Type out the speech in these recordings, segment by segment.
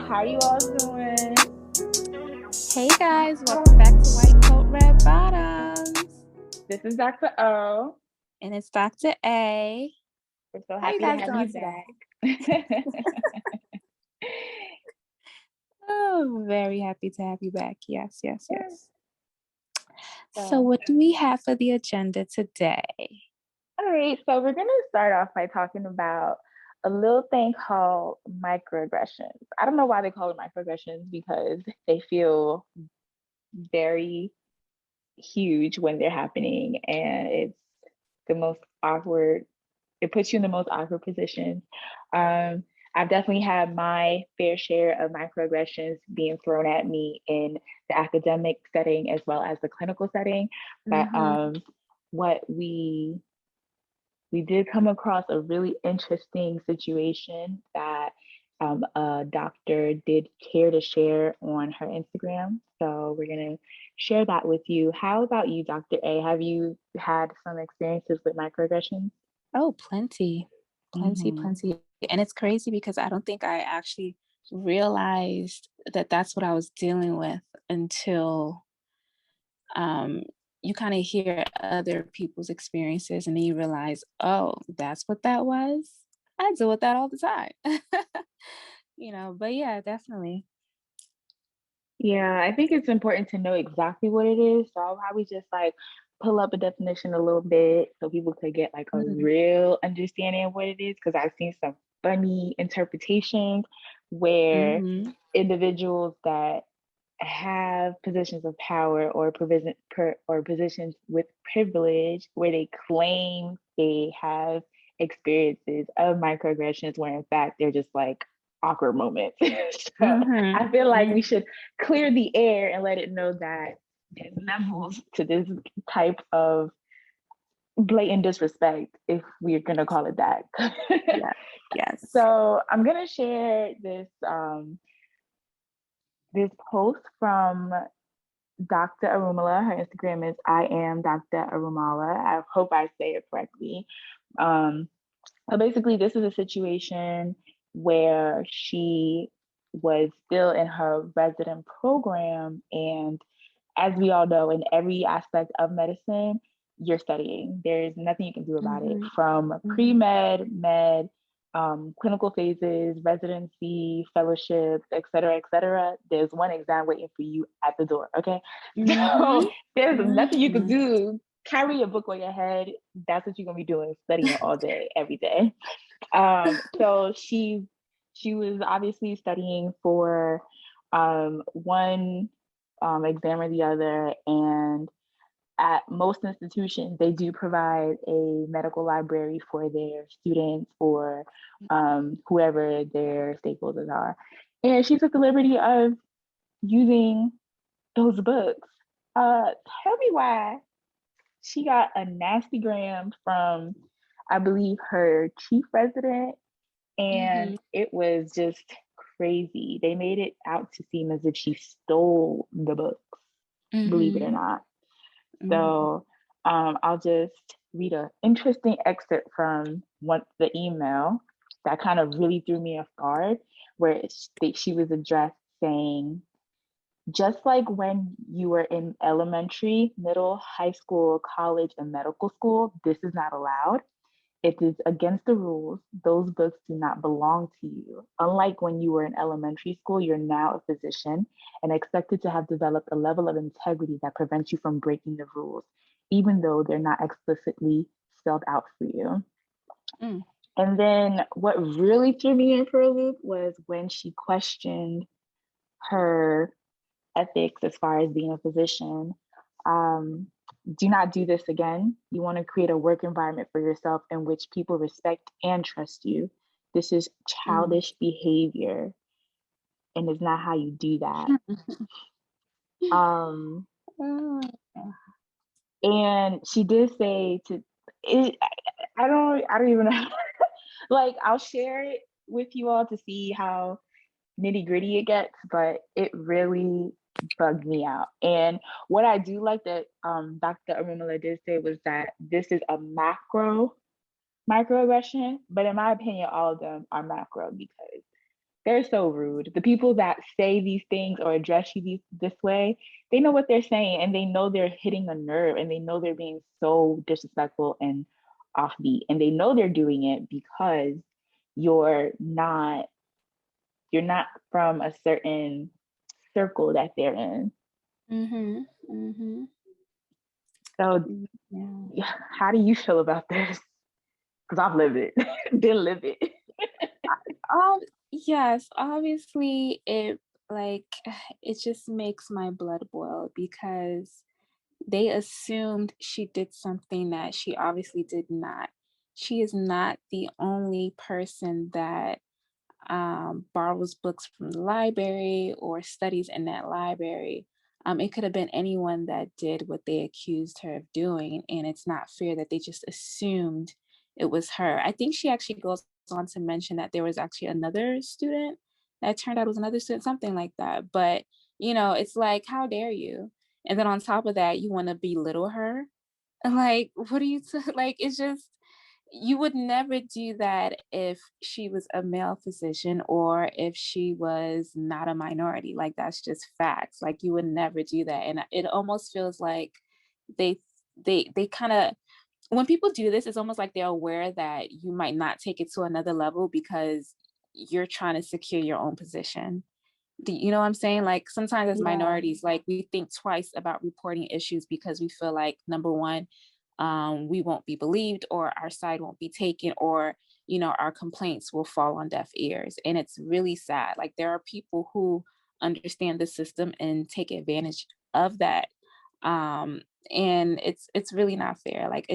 How are you all doing? Hey guys, welcome back to White Coat, Red Bottoms. This is Dr. O. And it's Dr. A. We're so How you happy to guys have doing you today? back. Oh, very happy to have you back. Yes. So what do we have for the agenda today? All right, so we're going to start off by talking about a little thing called microaggressions. I don't know why they call it microaggressions because they feel very huge when they're happening, and it's the most awkward. It puts you in the most awkward position. I've definitely had my fair share of microaggressions being thrown at me in the academic setting as well as the clinical setting. But what we did come across a really interesting situation that a doctor did care to share on her Instagram. So we're going to share that with you. How about you, Dr. A? Have you had some experiences with microaggressions? Oh, plenty. Mm-hmm. And it's crazy because I don't think I actually realized that that's what I was dealing with until you kind of hear other people's experiences and then you realize, oh, that's what that was. I deal with that all the time. But yeah, definitely. Yeah, I think it's important to know exactly what it is. So I'll probably just like pull up a definition a little bit so people could get like a real understanding of what it is. Because I've seen some funny interpretations where individuals that have positions of power or positions with privilege where they claim they have experiences of microaggressions where in fact they're just like awkward moments. So I feel like we should clear the air and let it know that there's levels to this type of blatant disrespect, if we're gonna call it that. Yes. So I'm gonna share this post from Dr. Arumala. Her Instagram is I am Dr. Arumala. I hope I say it correctly. But basically, this is a situation where she was still in her resident program. And as we all know, in every aspect of medicine, you're studying. There's nothing you can do about it, from pre-med, med, clinical phases, residency, fellowship, et cetera, et cetera. There's one exam waiting for you at the door. Okay. So there's nothing you can do. Carry a book on your head. That's what you're gonna be doing, studying all day, every day. So she was obviously studying for one exam or the other, and at most institutions, they do provide a medical library for their students or whoever their stakeholders are. And she took the liberty of using those books. Tell me why she got a nasty gram from, I believe, her chief resident, and it was just crazy. They made it out to seem as if she stole the books, believe it or not. So I'll just read an interesting excerpt from the email that kind of really threw me off guard, where she was addressed saying, just like when you were in elementary, middle, high school, college, and medical school, this is not allowed. It is against the rules. Those books do not belong to you. Unlike when you were in elementary school, you're now a physician and expected to have developed a level of integrity that prevents you from breaking the rules, even though they're not explicitly spelled out for you. And then what really threw me in for a loop was when she questioned her ethics as far as being a physician. Do not do this again. You want to create a work environment for yourself in which people respect and trust you. This is childish behavior and is not how you do that. And she did say to it, I don't even know. Like, I'll share it with you all to see how nitty gritty it gets, but it really bugged me out. And what I do like that Dr. Arumala did say was that this is a microaggression, but in my opinion, all of them are macro because they're so rude. The people that say these things or address you this way, they know what they're saying and they know they're hitting a nerve and they know they're being so disrespectful and offbeat. And they know they're doing it because you're not you're not from a certain circle that they're in. Mhm. Mhm. So Yeah. yeah, how do you feel about this? Because I've lived it, didn't live it. Um, yes, obviously it like it just makes my blood boil because they assumed she did something that she obviously did not. She is not the only person that borrows books from the library or studies in that library. It could have been anyone that did what they accused her of doing, and it's not fair that they just assumed it was her. I think she actually goes on to mention that there was actually another student that turned out was another student, something like that. But it's like, how dare you? And then on top of that, you want to belittle her. Like, what are you like? It's just you would never do that if she was a male physician or if she was not a minority. Like, that's just facts. Like, you would never do that. And it almost feels like they they kind of when people do this, it's almost like they're aware that you might not take it to another level because you're trying to secure your own position. Do you know what I'm saying? Like sometimes as Yeah. minorities, like we think twice about reporting issues because we feel like number one, we won't be believed or our side won't be taken or our complaints will fall on deaf ears. And it's really sad. Like there are people who understand the system and take advantage of that. Um, and it's really not fair. Like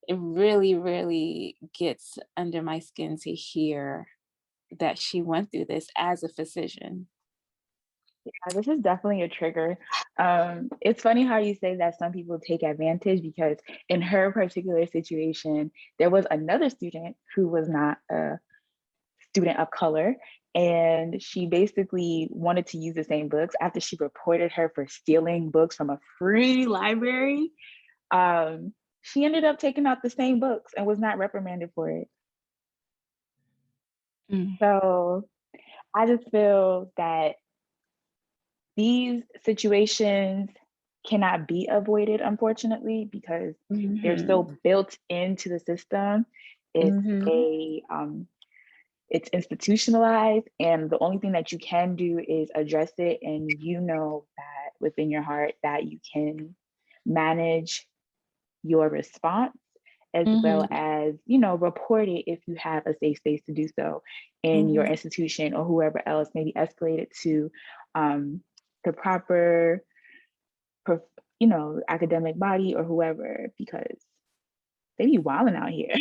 it really, really gets under my skin to hear that she went through this as a physician. This is definitely a trigger. It's funny how you say that some people take advantage because in her particular situation, there was another student who was not a student of color, and she basically wanted to use the same books after she reported her for stealing books from a free library. Um, she ended up taking out the same books and was not reprimanded for it. Mm, So I just feel that these situations cannot be avoided, unfortunately, because they're mhm, so built into the system. It's mhm, a it's institutionalized, and the only thing that you can do is address it, and you know that within your heart that you can manage your response as well mhm, as report it if you have a safe space to do so in your mhm. institution or whoever else, maybe escalate it to um, the proper academic body or whoever, because they be wilding out here.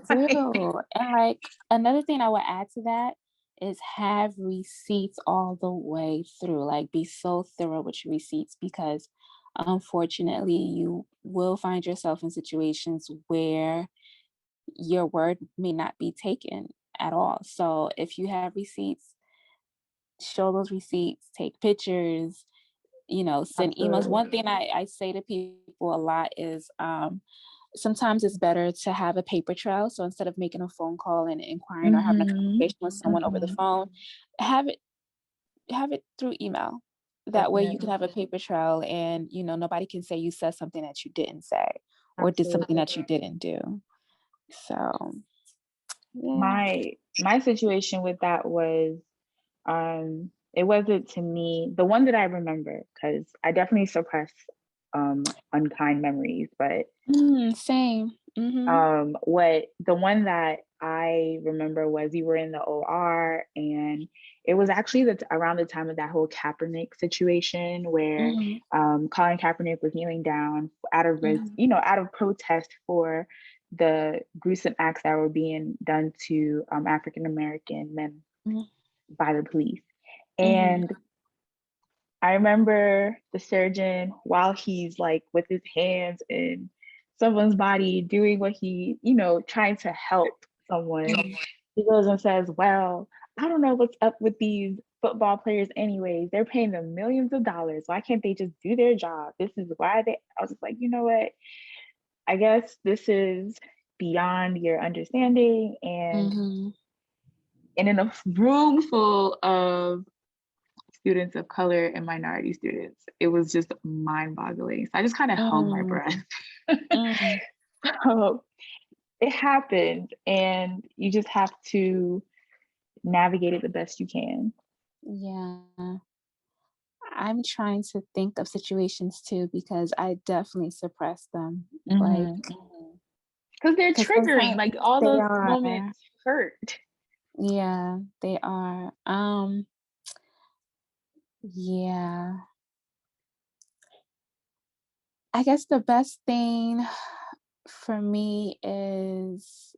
They Like, do, and, like, another thing I would add to that is have receipts all the way through, like, be so thorough with your receipts because, unfortunately, you will find yourself in situations where your word may not be taken at all, so if you have receipts, show those receipts, take pictures, send emails. absolutely. One thing I say to people a lot is sometimes it's better to have a paper trail. So instead of making a phone call and inquiring or having a Mm-hmm. conversation with someone over the Mm-hmm. phone, have it have it through email. That way you can Definitely. have a paper trail and nobody can say you said something that you didn't say or did something Absolutely. that you didn't do. So yeah. My situation with that was it wasn't to me the one that I remember, because I definitely suppress unkind memories, but Same. Mm-hmm. what the one that I remember was we were in the OR, and it was actually around the time of that whole Kaepernick situation where Mm-hmm. Colin Kaepernick was kneeling down Mm-hmm. out of protest for the gruesome acts that were being done to African American men by the police. Mm-hmm. And I remember the surgeon, while he's like with his hands in someone's body, doing what trying to help someone, he goes and says, "Well, I don't know what's up with these football players, anyways. They're paying them millions of dollars. Why can't they just do their job? This is why they." I was just like, you know what? I guess this is beyond your understanding, and Mm-hmm. and in a room full of students of color and minority students, it was just mind-boggling. So I just kind of held my Mm, breath. mm, So it happened, and you just have to navigate it the best you can. yeah. I'm trying to think of situations too because I definitely suppress them. Like, Mhm. Because they're because triggering, sometimes like all they those are, moments hurt. yeah, they are. Yeah. I guess the best thing for me is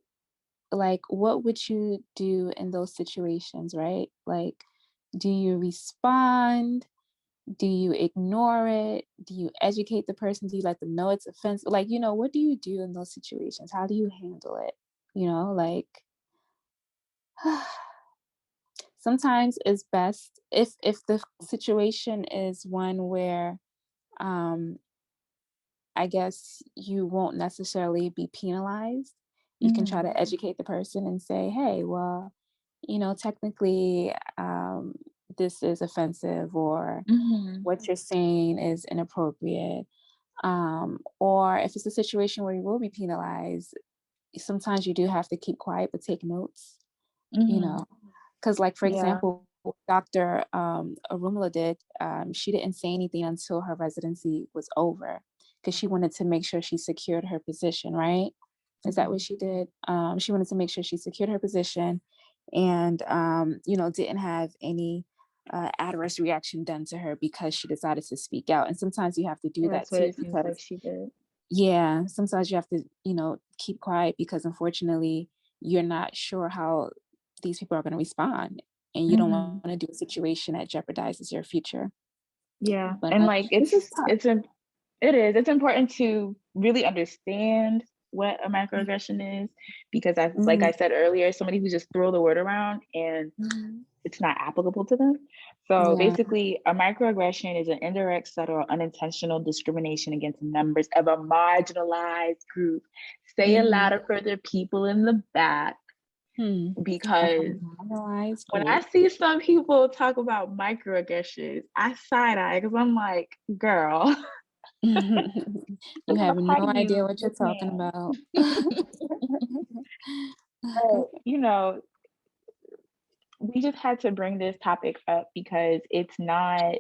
like, what would you do in those situations, right? Like, do you respond? Do you ignore it? Do you educate the person? Do you let them know it's offensive? Like, what do you do in those situations? How do you handle it? Like sometimes it's best if the situation is one where um I guess you won't necessarily be penalized. You can try Mhm. to educate the person and say, hey, well, technically, this is offensive, or Mhm. what you're saying is inappropriate. Or if it's a situation where you will be penalized, sometimes you do have to keep quiet but take notes, you Mhm. know. Because, like, for Yeah. example, Dr. Arumula did, she didn't say anything until her residency was over because she wanted to make sure she secured her position, right? Is that what Mhm. she did? She wanted to make sure she secured her position and, didn't have any adverse reaction done to her because she decided to speak out. And sometimes you have to do that That's what too it seems like because, she did. yeah, sometimes you have to, keep quiet because unfortunately you're not sure how these people are going to respond and you don't want Mhm. to do a situation that jeopardizes your future. Yeah, But and like this is tough. it's important to really understand what a microaggression is, because I like Mhm, I said earlier, somebody who just throw the word around and mhm. it's not applicable to them. So Yeah. basically, a microaggression is an indirect, subtle, unintentional discrimination against members of a marginalized group. Say it Hmm. louder for the people in the back, Hmm. A because marginalized when I group. see some people talk about microaggressions, I side eye because I'm like, girl, You this is have a part no of idea you what you're that's talking man. about. But we just had to bring this topic up because it's not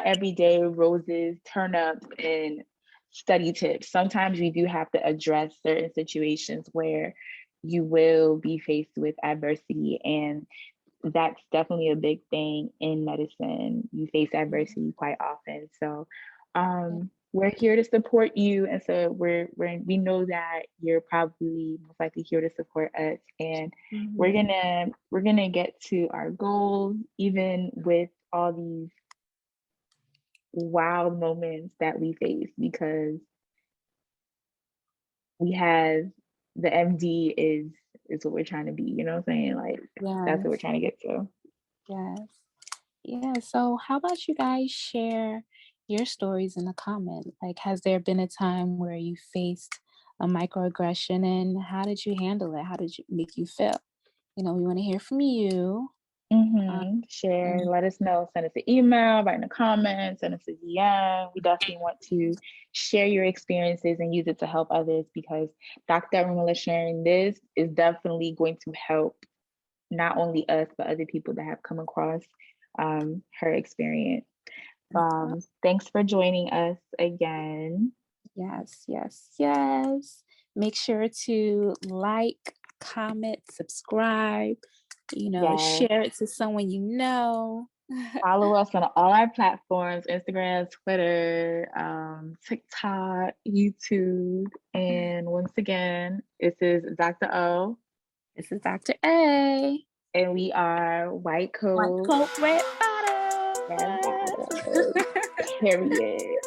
every day roses, turnips, and study tips. Sometimes we do have to address certain situations where you will be faced with adversity, and that's definitely a big thing in medicine. You face adversity quite often. So we're here to support you. And so we know that you're probably most likely here to support us. And we're Mhm. gonna we're gonna get to our goals, even with all these wild moments that we face, because we have the MD is what we're trying to be, you know what I'm saying? Like that's what we're Yes. trying to get to. Yes. Yeah, so how about you guys share your stories in the comment? Like, has there been a time where you faced a microaggression and how did you handle it? How did it make you feel? We want to hear from you. Um, Share, and let us know. Send us an email, write in the comments, send us a DM. We definitely want to share your experiences and use it to help others, because Dr. Arumala sharing this is definitely going to help not only us, but other people that have come across her experience. Thanks for joining us again. yes, yes, yes. Make sure to like, comment, subscribe, Yes. share it to someone you know. Follow us on all our platforms: Instagram, Twitter, TikTok, YouTube. And once again, this is Dr. O, This is Dr. A. and we are White White Coat coat, red and bottoms. Bottoms. Period.